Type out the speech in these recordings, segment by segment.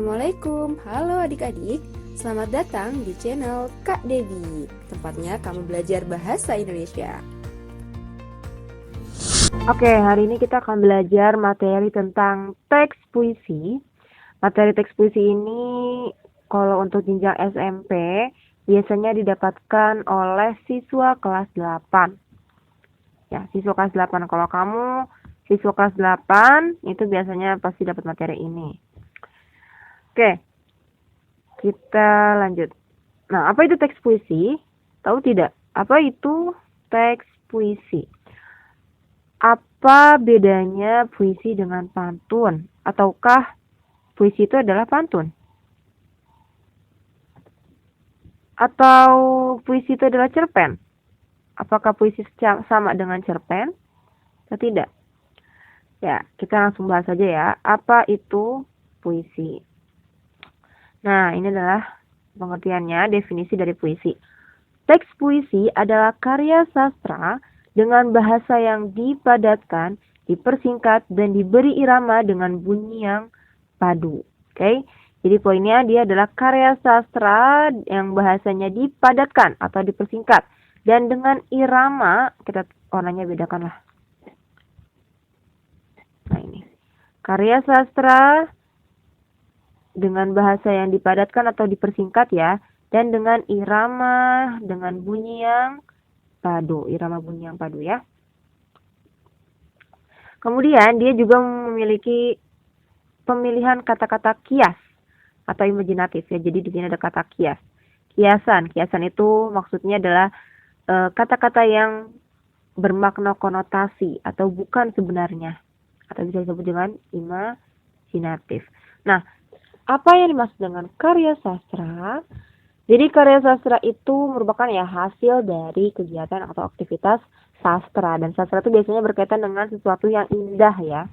Assalamualaikum, halo adik-adik. Selamat datang di channel Kak Devi. Tempatnya kamu belajar bahasa Indonesia. Oke, hari ini kita akan belajar materi tentang teks puisi. Materi teks puisi ini kalau untuk jenjang SMP biasanya didapatkan oleh siswa kelas 8. Ya, siswa kelas 8. Kalau kamu siswa kelas 8 itu biasanya pasti dapat materi ini. Oke, kita lanjut. Nah, apa itu teks puisi? Tahu tidak? Apa itu teks puisi? Apa bedanya puisi dengan pantun? Ataukah puisi itu adalah pantun? Atau puisi itu adalah cerpen? Apakah puisi sama dengan cerpen? Atau tidak? Ya, kita langsung bahas saja ya. Apa itu puisi? Nah, ini adalah pengertiannya, definisi dari puisi. Teks puisi adalah karya sastra dengan bahasa yang dipadatkan, dipersingkat, dan diberi irama dengan bunyi yang padu. Oke, jadi poinnya dia adalah karya sastra yang bahasanya dipadatkan atau dipersingkat. Dan dengan irama, kita warnanya bedakan lah. Nah ini, karya sastra dengan bahasa yang dipadatkan atau dipersingkat ya, dan dengan irama, dengan bunyi yang padu, irama bunyi yang padu ya. Kemudian dia juga memiliki pemilihan kata-kata kias atau imajinatif ya. Jadi di sini ada kata kias. Kiasan itu maksudnya adalah kata-kata yang bermakna konotasi atau bukan sebenarnya, atau bisa disebut dengan imajinatif. Nah, apa yang dimaksud dengan karya sastra? Jadi karya sastra itu merupakan ya hasil dari kegiatan atau aktivitas sastra, dan sastra itu biasanya berkaitan dengan sesuatu yang indah ya,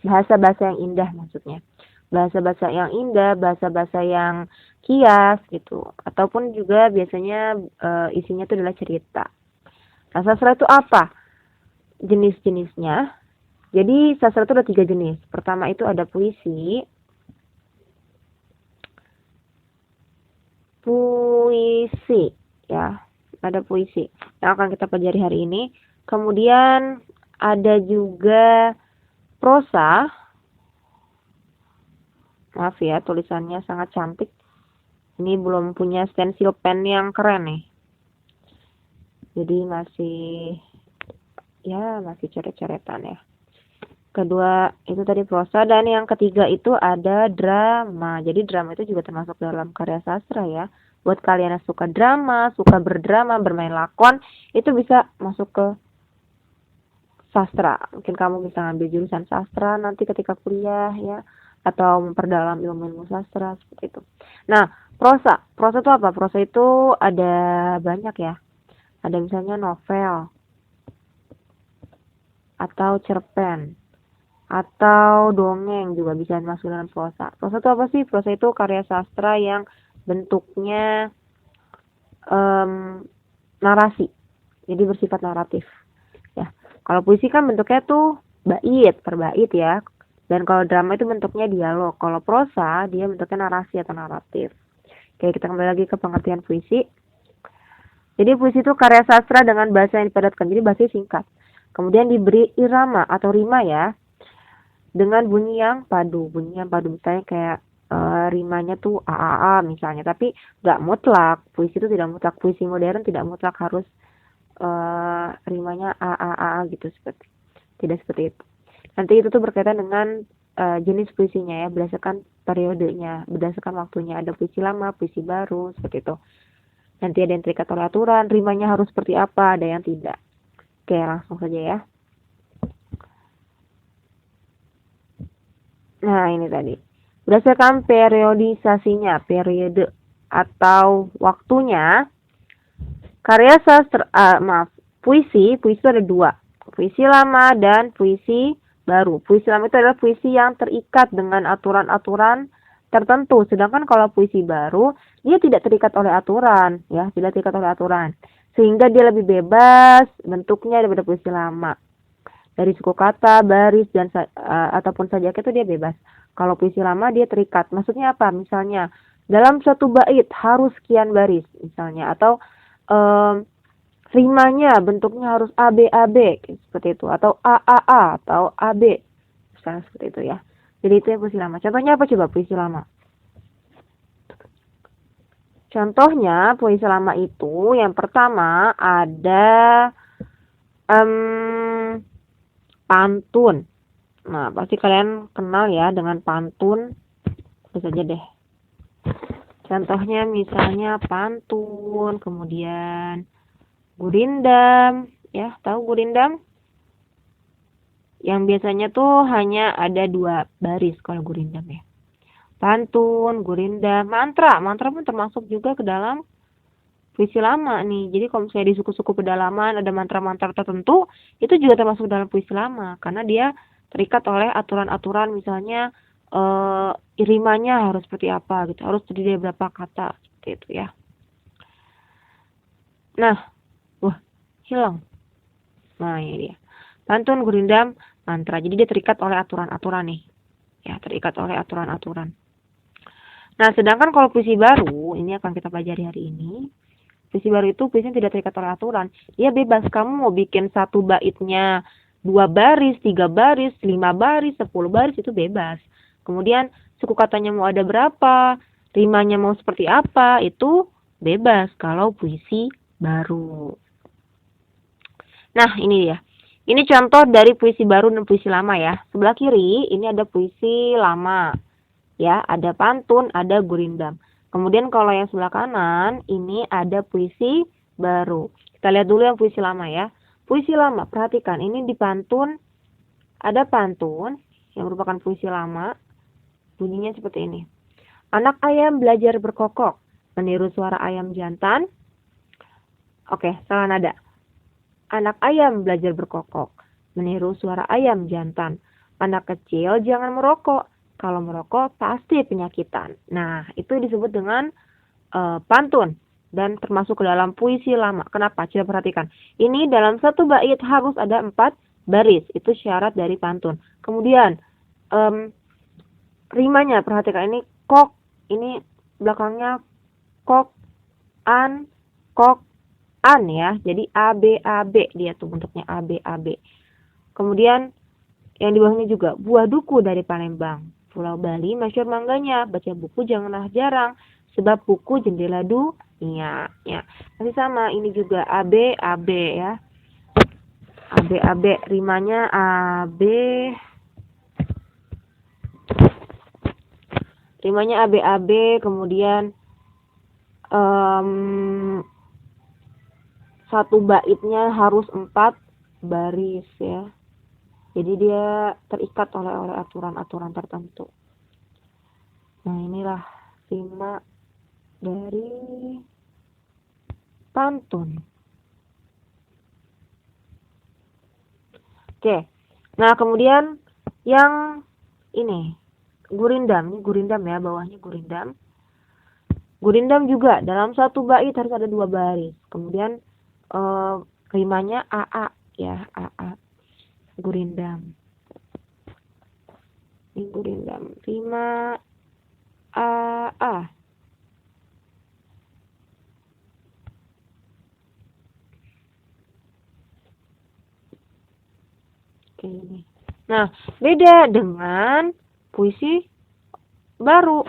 bahasa-bahasa yang indah maksudnya, bahasa-bahasa yang indah, bahasa-bahasa yang kias gitu, ataupun juga biasanya isinya itu adalah cerita. Nah, sastra itu apa jenis-jenisnya? Jadi sastra itu ada 3 jenis. Pertama itu ada puisi, ya, ada puisi yang akan kita pelajari hari ini. Kemudian ada juga prosa. Maaf ya, tulisannya sangat cantik. Ini belum punya stensil pen yang keren nih, jadi masih coret-coretan ya. Kedua itu tadi prosa, dan yang ketiga itu ada drama. Jadi drama itu juga termasuk dalam karya sastra ya. Buat kalian yang suka drama, suka berdrama, bermain lakon, itu bisa masuk ke sastra. Mungkin kamu bisa ngambil jurusan sastra nanti ketika kuliah ya, atau memperdalam ilmu sastra seperti itu. Nah, prosa itu apa? Prosa itu ada banyak ya. Ada misalnya novel atau cerpen atau dongeng juga bisa masuk dalam prosa. Prosa itu apa sih? Prosa itu karya sastra yang bentuknya narasi, jadi bersifat naratif ya. Kalau puisi kan bentuknya tuh bait per bait ya, dan kalau drama itu bentuknya dialog. Kalau prosa dia bentuknya narasi atau naratif. Oke, kita kembali lagi ke pengertian puisi. Jadi puisi itu karya sastra dengan bahasa yang dipadatkan, jadi bahasa singkat, kemudian diberi irama atau rima ya, dengan bunyi yang padu misalnya kayak rimanya tuh a misalnya, tapi nggak mutlak. Puisi itu tidak mutlak, puisi modern tidak mutlak harus rimanya a gitu, tidak seperti itu. Nanti itu tuh berkaitan dengan jenis puisinya ya, berdasarkan periodenya, berdasarkan waktunya. Ada puisi lama, puisi baru, seperti itu. Nanti ada yang terikat oleh aturan, rimanya harus seperti apa, ada yang tidak. Oke, langsung saja ya. Nah, ini tadi. Berdasarkan periodisasinya, periode atau waktunya, karya sastra, puisi itu ada 2. Puisi lama dan puisi baru. Puisi lama itu adalah puisi yang terikat dengan aturan-aturan tertentu. Sedangkan kalau puisi baru, dia tidak terikat oleh aturan, ya, tidak terikat oleh aturan. Sehingga dia lebih bebas bentuknya daripada puisi lama. Dari suku kata, baris, dan ataupun sajak itu dia bebas. Kalau puisi lama dia terikat. Maksudnya apa? Misalnya dalam satu bait harus sekian baris misalnya, atau rimanya bentuknya harus ABAB seperti itu, atau AAA atau AB misalnya seperti itu ya. Jadi itu yang puisi lama. Contohnya apa coba puisi lama? Contohnya puisi lama itu yang pertama ada pantun. Nah, pasti kalian kenal ya dengan pantun. Terus aja deh. Contohnya misalnya pantun, kemudian gurindam, ya, tahu gurindam? Yang biasanya tuh hanya ada 2 baris kalau gurindam ya. Pantun, gurindam, mantra pun termasuk juga ke dalam puisi lama nih. Jadi kalau misalnya di suku-suku pedalaman ada mantra-mantra tertentu, itu juga termasuk dalam puisi lama karena dia terikat oleh aturan-aturan, misalnya irimanya harus seperti apa gitu, harus terdiri dari berapa kata seperti itu ya. Nah, hilang. Nah, ini dia. Pantun, gurindam, mantra. Jadi dia terikat oleh aturan-aturan nih. Ya, terikat oleh aturan-aturan. Nah, sedangkan kalau puisi baru, ini akan kita pelajari hari ini. Puisi baru itu puisinya tidak terikat oleh aturan. Dia bebas, kamu mau bikin satu baitnya 2 baris, 3 baris, 5 baris, 10 baris, itu bebas. Kemudian suku katanya mau ada berapa, rimanya mau seperti apa, itu bebas kalau puisi baru. Nah, ini dia. Ini contoh dari puisi baru dan puisi lama ya. Sebelah kiri ini ada puisi lama. Ya, ada pantun, ada gurindam. Kemudian kalau yang sebelah kanan ini ada puisi baru. Kita lihat dulu yang puisi lama ya. Puisi lama, perhatikan ini di pantun ada pantun yang merupakan puisi lama. Bunyinya seperti ini. Anak ayam belajar berkokok, meniru suara ayam jantan. Oke, salah nada. Anak ayam belajar berkokok, meniru suara ayam jantan. Anak kecil jangan merokok. Kalau merokok pasti penyakitan. Nah, itu disebut dengan pantun dan termasuk ke dalam puisi lama. Kenapa? Coba perhatikan. Ini dalam satu bait harus ada 4 baris. Itu syarat dari pantun. Kemudian rimanya, perhatikan ini kok, ini belakangnya kok, an ya. Jadi ABAB dia tuh bentuknya ABAB. Kemudian yang di bawahnya juga buah duku dari Palembang. Pulau Bali masyhur mangganya, baca buku janganlah jarang, sebab buku jendela dunia. Ya, masih sama, ini juga ABAB ya. ABAB, rimanya ABAB, kemudian satu baitnya harus 4 baris ya. Jadi dia terikat oleh aturan-aturan tertentu. Nah, inilah rima dari pantun. Oke. Nah, kemudian yang ini gurindam. Ini gurindam ya, bawahnya gurindam. Gurindam juga dalam satu bait harus ada 2 baris. Kemudian rimanya AA ya, AA. Gurindam. Ini gurindam. Rima AA. Oke, ini. Nah, beda dengan puisi baru.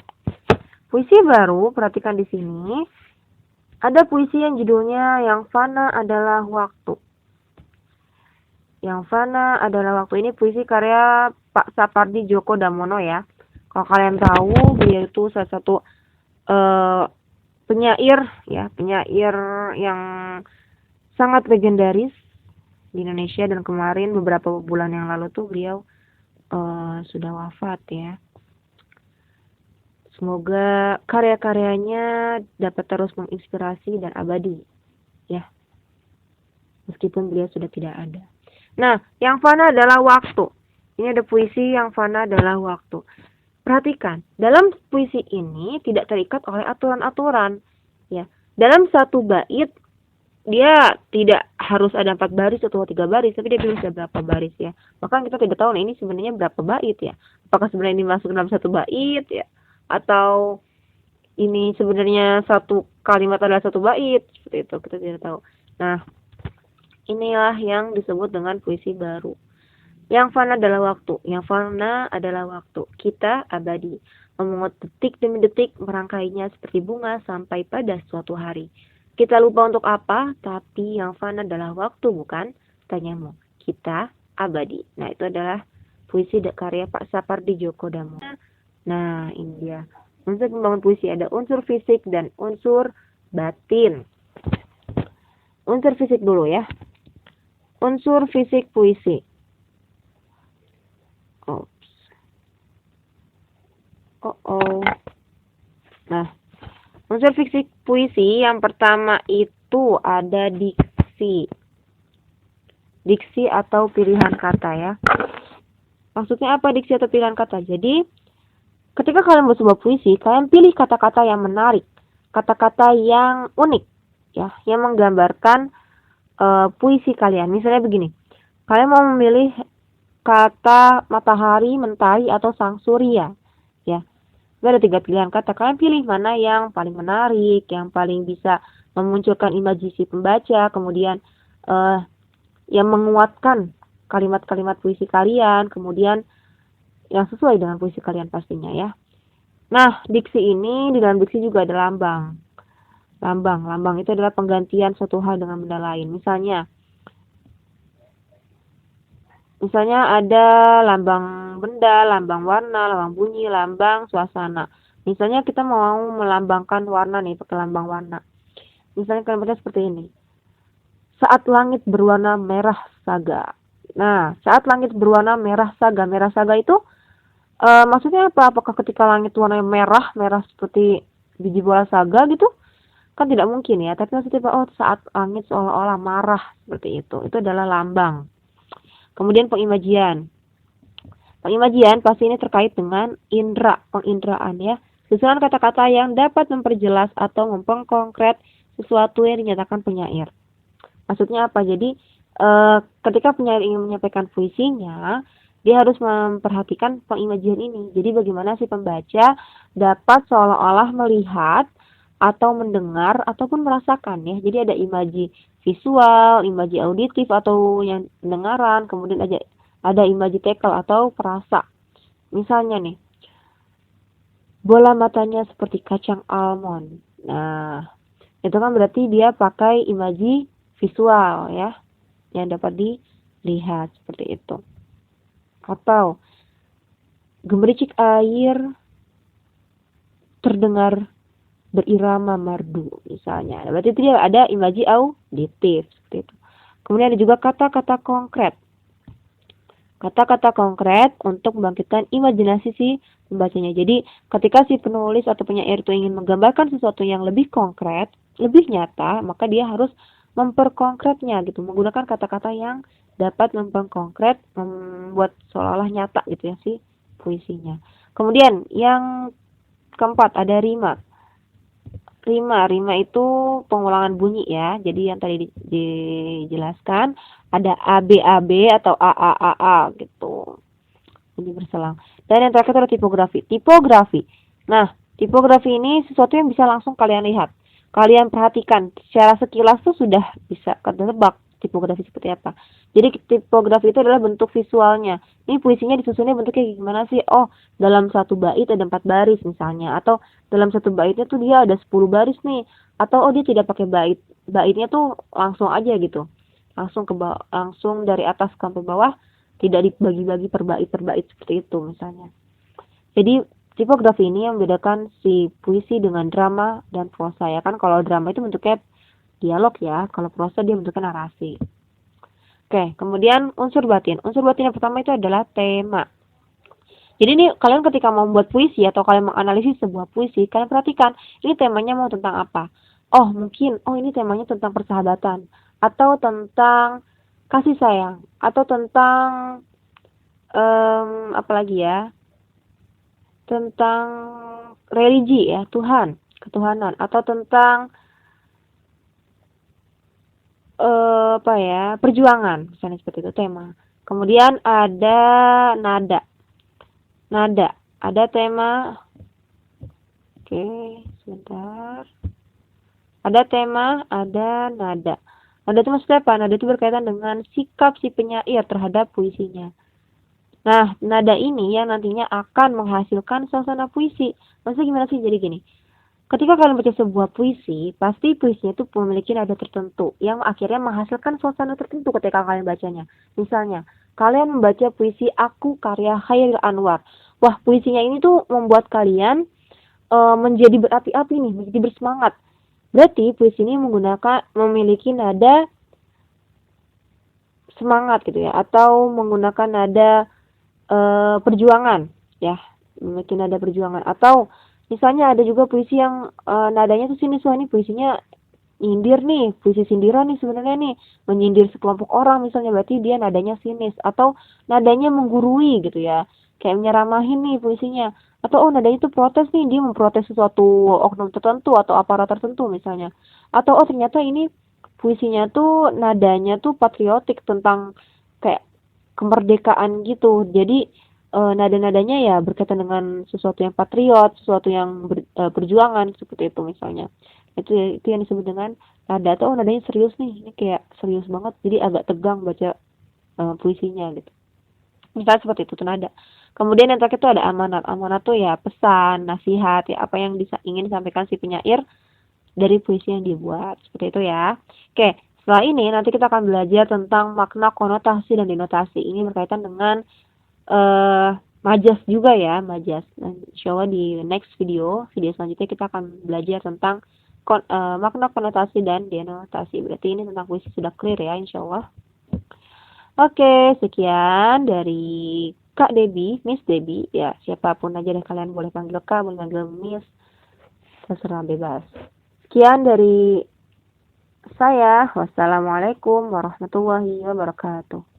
Puisi baru, perhatikan di sini. Ada puisi yang judulnya Yang Fana Adalah Waktu. Yang Fana Adalah Waktu ini puisi karya Pak Sapardi Djoko Damono ya. Kalau kalian tahu, beliau itu salah satu penyair yang sangat legendaris di Indonesia, dan kemarin beberapa bulan yang lalu tuh beliau sudah wafat ya. Semoga karya-karyanya dapat terus menginspirasi dan abadi ya, meskipun beliau sudah tidak ada. Nah, yang fana adalah waktu. Ini ada puisi yang fana adalah waktu. Perhatikan, dalam puisi ini tidak terikat oleh aturan-aturan. Ya, dalam satu bait dia tidak harus ada 4 baris atau 3 baris, tapi dia tulis berapa baris ya. Bahkan kita tidak tahu ini sebenarnya berapa bait ya. Apakah sebenarnya ini masuk dalam satu bait ya, atau ini sebenarnya satu kalimat adalah satu bait, seperti itu kita tidak tahu. Nah, inilah yang disebut dengan puisi baru. Yang fana adalah waktu. Yang fana adalah waktu. Kita abadi. Memungut detik demi detik, merangkainya seperti bunga sampai pada suatu hari. Kita lupa untuk apa, tapi yang fana adalah waktu, bukan? Tanyamu. Kita abadi. Nah, itu adalah puisi karya Pak Sapardi Djoko Damono. Nah, ini dia. Unsur pembangun puisi ada unsur fisik dan unsur batin. Unsur fisik dulu ya. Unsur fisik puisi. Nah, unsur fisik puisi yang pertama itu ada diksi. Diksi atau pilihan kata ya. Maksudnya apa diksi atau pilihan kata? Jadi, ketika kalian membuat sebuah puisi, kalian pilih kata-kata yang menarik, kata-kata yang unik, ya, yang menggambarkan puisi kalian. Misalnya begini, kalian mau memilih kata matahari, mentari, atau sang surya, ya. Ada 3 pilihan kata. Kalian pilih mana yang paling menarik, yang paling bisa memunculkan imajinasi pembaca, kemudian yang menguatkan kalimat-kalimat puisi kalian, kemudian yang sesuai dengan puisi kalian pastinya ya. Nah, diksi ini, di dalam diksi juga ada lambang. Lambang itu adalah penggantian suatu hal dengan benda lain. Misalnya ada lambang benda, lambang warna, lambang bunyi, lambang suasana. Misalnya kita mau melambangkan warna nih, pakai lambang warna. Misalnya kalimatnya seperti ini. Saat langit berwarna merah saga. Nah, saat langit berwarna merah saga. Merah saga itu maksudnya apa? Apakah ketika langit warnanya merah seperti biji bola saga gitu? Kan tidak mungkin ya. Tapi maksudnya saat langit seolah-olah marah seperti itu. Itu adalah lambang. Kemudian pengimajian. Pengimajian pasti ini terkait dengan indera, penginderaan ya. Susunan kata-kata yang dapat memperjelas atau memperkonkret sesuatu yang dinyatakan penyair. Maksudnya apa? Jadi ketika penyair ingin menyampaikan puisinya, dia harus memperhatikan pengimajian ini. Jadi bagaimana si pembaca dapat seolah-olah melihat atau mendengar ataupun merasakan ya. Jadi ada imaji visual, imaji auditif atau yang pendengaran, kemudian ada imaji tekal atau perasa. Misalnya nih, bola matanya seperti kacang almond. Nah, itu kan berarti dia pakai imaji visual ya, yang dapat dilihat seperti itu. Atau gemericik air terdengar berirama merdu misalnya. Berarti itu dia ada imaji auditif seperti itu. Kemudian ada juga kata-kata konkret. Kata-kata konkret untuk membangkitkan imajinasi si pembacanya. Jadi ketika si penulis atau penyair itu ingin menggambarkan sesuatu yang lebih konkret, lebih nyata, maka dia harus memperkonkretnya gitu, menggunakan kata-kata yang dapat memperkonkret, membuat seolah-olah nyata gitu ya si puisinya. Kemudian yang keempat ada rima. Rima itu pengulangan bunyi ya. Jadi yang tadi dijelaskan ada ABAB atau AAAA gitu. Bunyi berselang. Dan yang terakhir adalah tipografi. Nah, tipografi ini sesuatu yang bisa langsung kalian lihat. Kalian perhatikan secara sekilas tuh sudah bisa ketebak tipografi seperti apa. Jadi tipografi itu adalah bentuk visualnya. Ini puisinya disusunnya bentuknya gimana sih? Oh, dalam satu bait ada 4 baris misalnya. Atau dalam satu baitnya tuh dia ada 10 baris nih. Atau dia tidak pakai bait. Baitnya tuh langsung aja gitu. Langsung dari atas sampai bawah. Tidak dibagi-bagi per bait seperti itu misalnya. Jadi tipografi ini yang membedakan si puisi dengan drama dan prosa ya kan. Kalau drama itu bentuknya dialog ya. Kalau prosa dia bentuknya narasi. Oke, kemudian unsur batin. Unsur batin yang pertama itu adalah tema. Jadi ini kalian ketika mau membuat puisi atau kalian menganalisis sebuah puisi, kalian perhatikan ini temanya mau tentang apa. Ini temanya tentang persahabatan atau tentang kasih sayang atau tentang apalagi ya? Tentang religi ya, Tuhan, ketuhanan atau tentang apa ya, perjuangan, misalnya seperti itu tema. Kemudian ada nada. Nada, ada tema. Oke, sebentar. Ada tema, ada nada. Nada itu maksudnya apa? Nada itu berkaitan dengan sikap si penyair terhadap puisinya. Nah, nada ini yang nantinya akan menghasilkan suasana puisi. Maksudnya gimana sih? Jadi gini, ketika kalian baca sebuah puisi, pasti puisinya itu memiliki nada tertentu yang akhirnya menghasilkan suasana tertentu ketika kalian bacanya. Misalnya, kalian membaca puisi Aku karya Khairil Anwar. Wah, puisinya ini tuh membuat kalian menjadi berapi-api nih, menjadi bersemangat. Berarti puisi ini memiliki nada semangat gitu ya, atau menggunakan nada perjuangan ya, memiliki nada perjuangan. Atau misalnya ada juga puisi yang nadanya tuh sinis, wah ini puisinya nyindir nih, puisi sindiran nih sebenarnya nih, menyindir sekelompok orang misalnya, berarti dia nadanya sinis. Atau nadanya menggurui gitu ya, kayak menyeramahin nih puisinya. Atau oh nadanya itu protes nih, dia memprotes sesuatu oknum tertentu atau aparat tertentu misalnya. Atau oh ternyata ini puisinya tuh nadanya tuh patriotik, tentang kayak kemerdekaan gitu. Jadi nada-nadanya ya berkaitan dengan sesuatu yang patriot, sesuatu yang perjuangan seperti itu misalnya. Itu yang disebut dengan nada. Atau oh, nadanya serius nih, ini kayak serius banget, jadi agak tegang baca puisinya gitu. Misalnya seperti itu tuh nada. Kemudian yang terakhir itu ada amanat. Amanat tuh ya pesan, nasihat, ya apa yang ingin disampaikan si penyair dari puisi yang dibuat. Seperti itu ya. Oke, setelah ini nanti kita akan belajar tentang makna konotasi dan denotasi. Ini berkaitan dengan majas juga ya, majas. Nah, insya Allah di next video selanjutnya kita akan belajar tentang makna konotasi dan denotasi. Berarti ini tentang puisi sudah clear ya, insya Allah. Oke, sekian dari Kak Debbie, Miss Debbie. Ya, siapapun aja deh kalian, boleh panggil Kak, boleh panggil Miss, terserah bebas. Sekian dari saya. Wassalamualaikum warahmatullahi wabarakatuh.